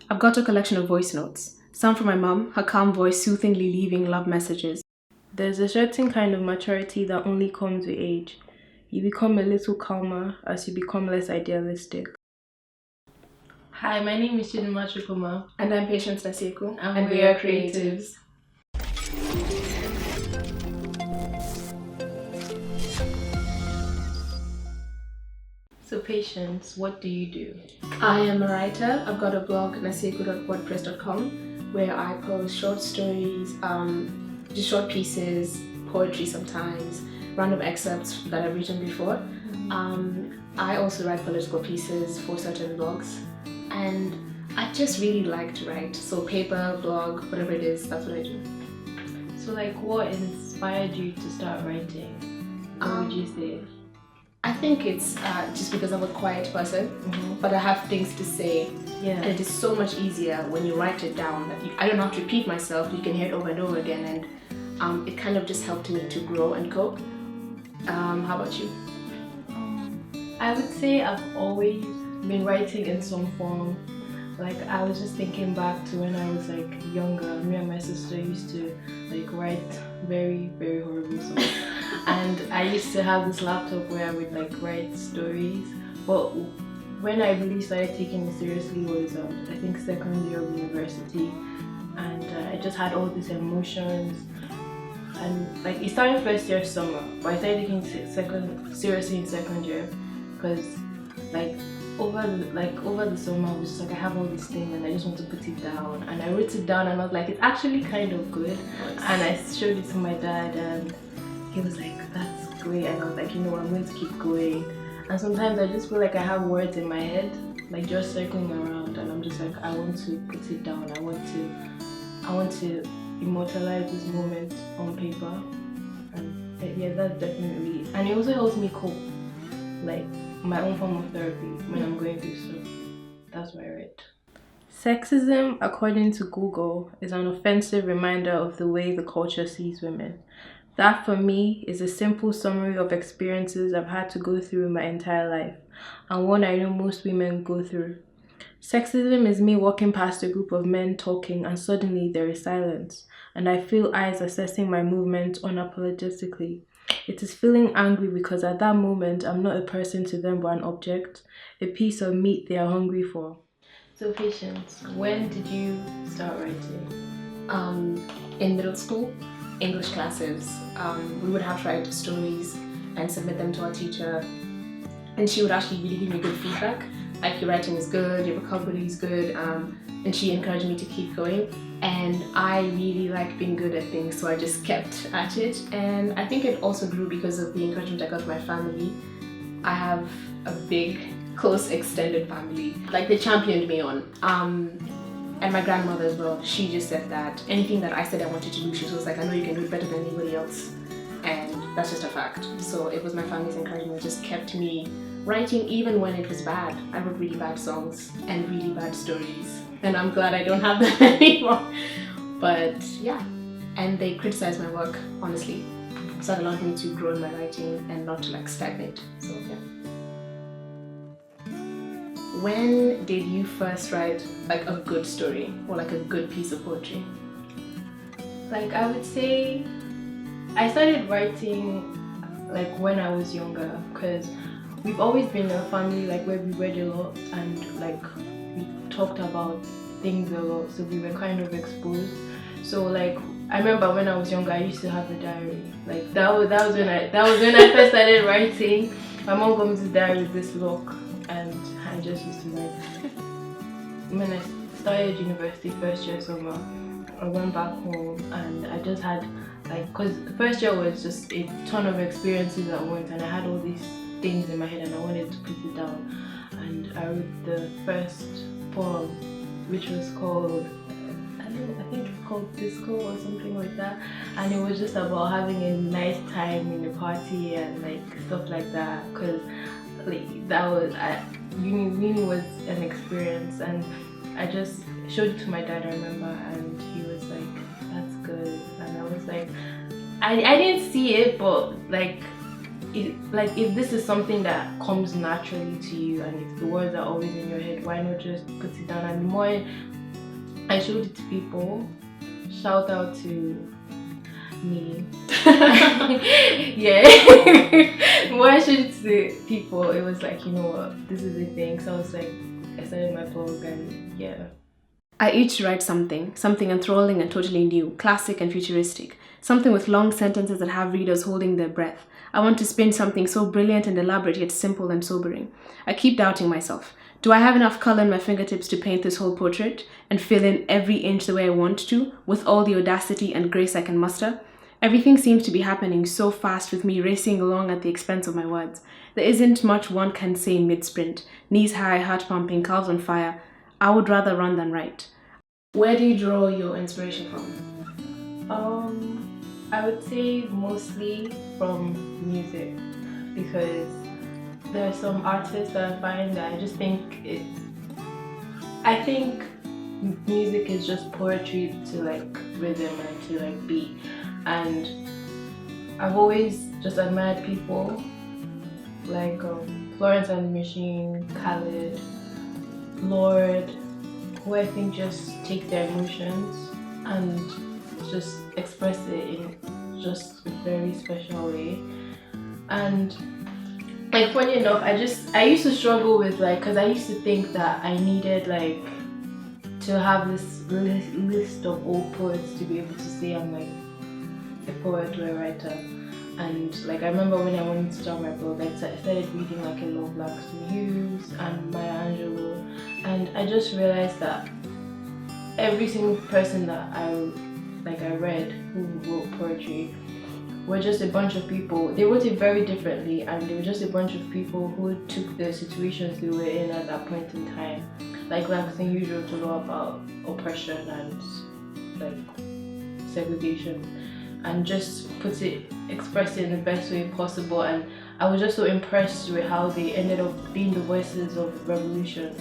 I've got a collection of voice notes. Some from my mum, her calm voice soothingly leaving love messages. There's a certain kind of maturity that only comes with age. You become a little calmer as you become less idealistic. Hi, my name is Chidinma Chukwuma. And I'm Patience Nasieku. And we are creatives. So Patience, what do you do? I am a writer. I've got a blog, nasieku.wordpress.com, where I post short stories, just short pieces, poetry sometimes, random excerpts that I've written before. I also write political pieces for certain blogs, and I just really like to write. So paper, blog, whatever it is, that's what I do. So what inspired you to start writing? What would you say? I think it's just because I'm a quiet person, but I have things to say. Yeah. And it is so much easier when you write it down. That I don't have to repeat myself. You can hear it over and over again, and it kind of just helped me to grow and cope. How about you? I would say I've always been writing in some form. I was just thinking back to when I was younger. Me and my sister used to write very, very horrible songs. And I used to have this laptop where I would write stories. But when I really started taking it seriously was I think second year of university, and I just had all these emotions. And it started first year summer, but I started taking seriously in second year because over the summer I was just I have all these things and I just want to put it down, and I wrote it down and I was it's actually kind of good. Nice. And I showed it to my dad and he was that's great, and I was I'm going to keep going. And sometimes I just feel I have words in my head just circling around, and I'm just I want to put it down. I want to immortalize this moment on paper, and yeah, that's definitely, and it also helps me cope, my own form of therapy when I'm going through stuff. That's why I write. Sexism, according to Google, is an offensive reminder of the way the culture sees women. That, for me, is a simple summary of experiences I've had to go through my entire life, and one I know most women go through. Sexism is me walking past a group of men talking, and suddenly there is silence, and I feel eyes assessing my movement unapologetically. It is feeling angry because at that moment I'm not a person to them but an object, a piece of meat they are hungry for. So Patience, when did you start writing? In middle school, English classes, we would have to write stories and submit them to our teacher, and she would actually really give me good feedback. Your writing is good, your vocabulary is good, and she encouraged me to keep going. And I really like being good at things, so I just kept at it. And I think it also grew because of the encouragement I got from my family. I have a big, close, extended family. They championed me on. And my grandmother as well, she just said that anything that I said I wanted to do, she was I know you can do it better than anybody else. And that's just a fact. So it was my family's encouragement that just kept me writing even when it was bad. I wrote really bad songs and really bad stories, and I'm glad I don't have that anymore. But yeah, and they criticized my work, honestly. So that allowed me to grow in my writing and not to stagnate. So yeah. When did you first write a good story or a good piece of poetry? I would say I started writing when I was younger, because we've always been a family where we read a lot and we talked about things a lot, so we were kind of exposed. So I remember when I was younger, I used to have a diary. That was when I first started writing. My mom got me this diary with this lock, and I just used to write. When I started university first year summer, I went back home and I just had because the first year was just a ton of experiences at once, and I had all these things in my head and I wanted to put it down. And I wrote the first poem, which was called, I think it's called Disco or something like that, and it was just about having a nice time in a party and stuff like that, because that was uni was an experience. And I just showed it to my dad, I remember, and he was that's good. And I was I didn't see it, but if this is something that comes naturally to you, and if the words are always in your head, why not just put it down? And the more I showed it to people, shout out to me. Yeah. The more I showed it to people, it was like, you know what, this is a thing. So I was like, I started my blog, and yeah. I each write something enthralling and totally new, classic and futuristic, something with long sentences that have readers holding their breath. I want to spin something so brilliant and elaborate yet simple and sobering. I keep doubting myself. Do I have enough color in my fingertips to paint this whole portrait and fill in every inch the way I want to, with all the audacity and grace I can muster? Everything seems to be happening so fast with me racing along at the expense of my words. There isn't much one can say mid-sprint. Knees high, heart pumping, calves on fire. I would rather run than write. Where do you draw your inspiration from? I would say mostly from music, because there are some artists that I find that I just think I think music is just poetry to like rhythm and to like beat, and I've always just admired people like Florence and the Machine, Khaled, Lord, who I think just take their emotions and just express it in just a very special way. And like, funny enough, I used to struggle with like, because I used to think that I needed like to have this list of old poets to be able to say I'm like a poet or a writer. And like, I remember when I wanted to start my blog, I started reading like a lot of Langston Hughes and Maya Angelou, and I just realized that every single person that I read who wrote poetry were just a bunch of people. They wrote it very differently, and they were just a bunch of people who took the situations they were in at that point in time. Like Langston Hughes wrote a lot about oppression and like segregation, and just expressed it in the best way possible. And I was just so impressed with how they ended up being the voices of revolution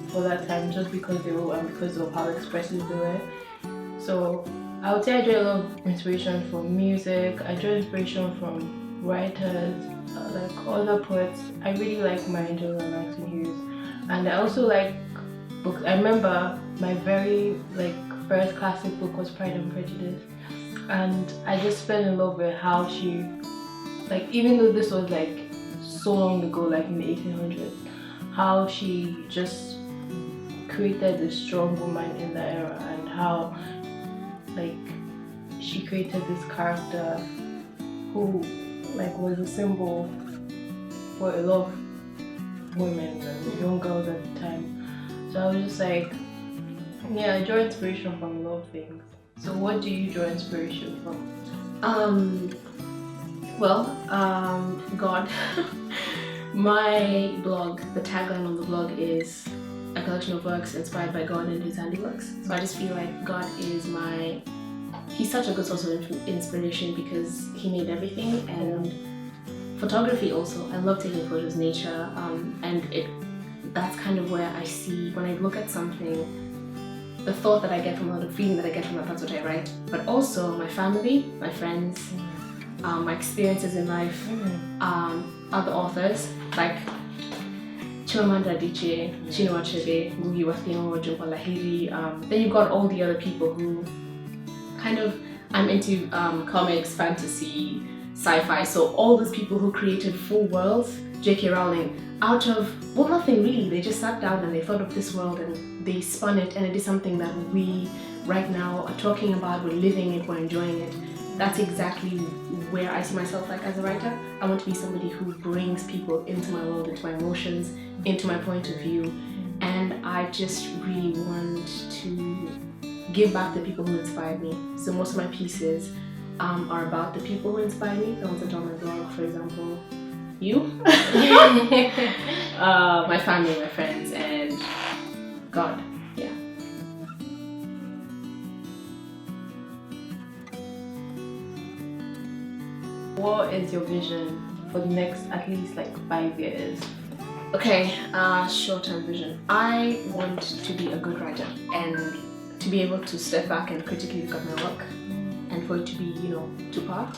for that time, just because they wrote and because of how expressive they were. So I would say I draw a lot of inspiration from music. I draw inspiration from writers, like other poets. I really like Maya Angelou and Langston Hughes, and I also like books. I remember my very first classic book was Pride and Prejudice, and I just fell in love with how she, even though this was so long ago, in the 1800s, how she just created a strong woman in that era, and how she created this character who was a symbol for a lot of women and young girls at the time. So I was just I draw inspiration from a lot of things. So what do you draw inspiration from? God. My blog, the tagline on the blog is a collection of works inspired by God and his handiworks. So I just feel like God is he's such a good source of inspiration because he made everything. And photography also, I love taking photos of nature, and that's kind of where I see, when I look at something, the thought that I get from it, the feeling that I get from it, that's what I write. But also my family, my friends, my experiences in life, other authors like Chimamanda Adichie, Chinua Achebe, Ngugi wa Thiong'o, Jhumpa Lahiri. Then you've got all the other people who I'm into comics, fantasy, sci-fi. So all those people who created full worlds, J.K. Rowling, out of, nothing really. They just sat down and they thought of this world and they spun it, and it is something that we right now are talking about, we're living it, we're enjoying it. That's exactly where I see myself as a writer. I want to be somebody who brings people into my world, into my emotions, into my point of view, and I just really want to give back the people who inspired me. So most of my pieces are about the people who inspired me, the ones that are on my blog, for example, you, my family, my friends, and God. Yeah. What is your vision for the next at least 5 years? Okay, short-term vision. I want to be a good writer and to be able to step back and critically look at my work and for it to be, to par.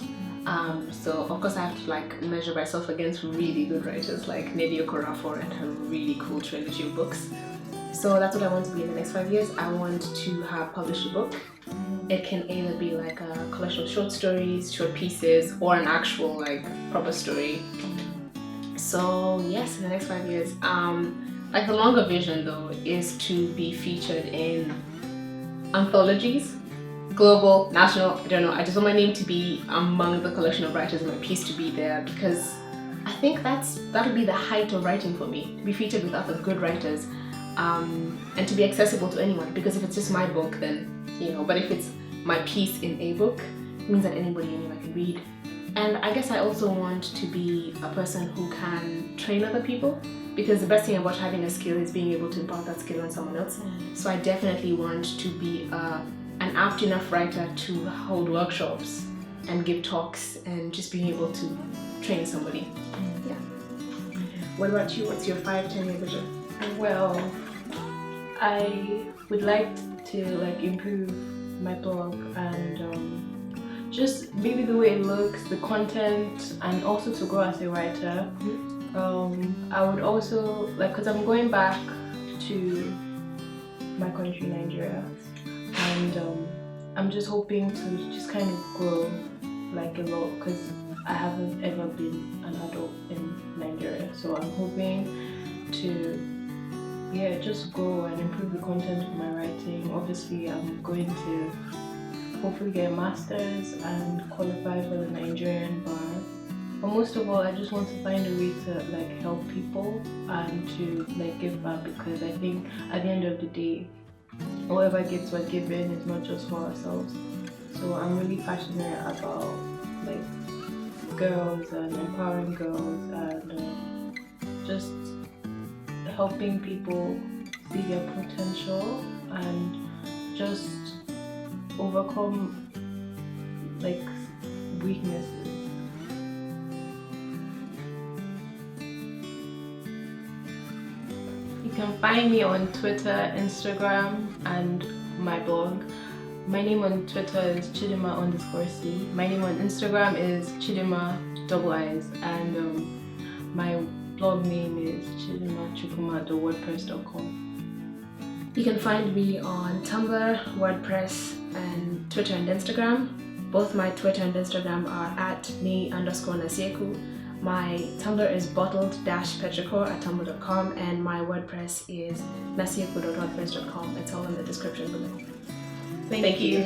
So of course I have to like measure myself against really good writers like Nnedi Okorafor and her really cool trilogy of books. So that's what I want to be in the next 5 years. I want to have published a book. It can either be like a collection of short stories, short pieces, or an actual like proper story. So yes, in the next 5 years. Like the longer vision though is to be featured in anthologies, global, national, I don't know. I just want my name to be among the collection of writers and my piece to be there, because I think that'll be the height of writing for me, to be featured with other good writers, and to be accessible to anyone. Because if it's just my book, then but if it's my piece in a book, it means that anybody anywhere can read. And I guess I also want to be a person who can train other people, because the best thing about having a skill is being able to impart that skill on someone else. So I definitely want to be an apt enough writer to hold workshops and give talks and just being able to train somebody. Yeah. What about you? What's your 5-10 year vision? Well, I would like to like improve my blog and just maybe the way it looks, the content, and also to grow as a writer. I would also like, because I'm going back to my country, Nigeria, and I'm just hoping to just kind of grow like a lot, because I haven't ever been an adult in Nigeria. So I'm hoping to just grow and improve the content of my writing. Obviously I'm going to hopefully get a master's and qualify for the Nigerian bar. But most of all, I just want to find a way to like help people and to like give back, because I think at the end of the day, whatever gifts we're given is not just for ourselves. So I'm really passionate about like girls and empowering girls and just helping people see their potential and just overcome like weaknesses. You can find me on Twitter, Instagram, and my blog. My name on Twitter is Chidinma_C. My name on Instagram is Chidinma _Is, and my blog name is Chidinma Chukwuma.wordpress.com. You can find me on Tumblr, WordPress, and Twitter and Instagram. Both my Twitter and Instagram are at @me_Nasieku. My Tumblr is bottled-petrichor@tumblr.com, and my WordPress is nasieku.wordpress.com. It's all in the description below. Thank you.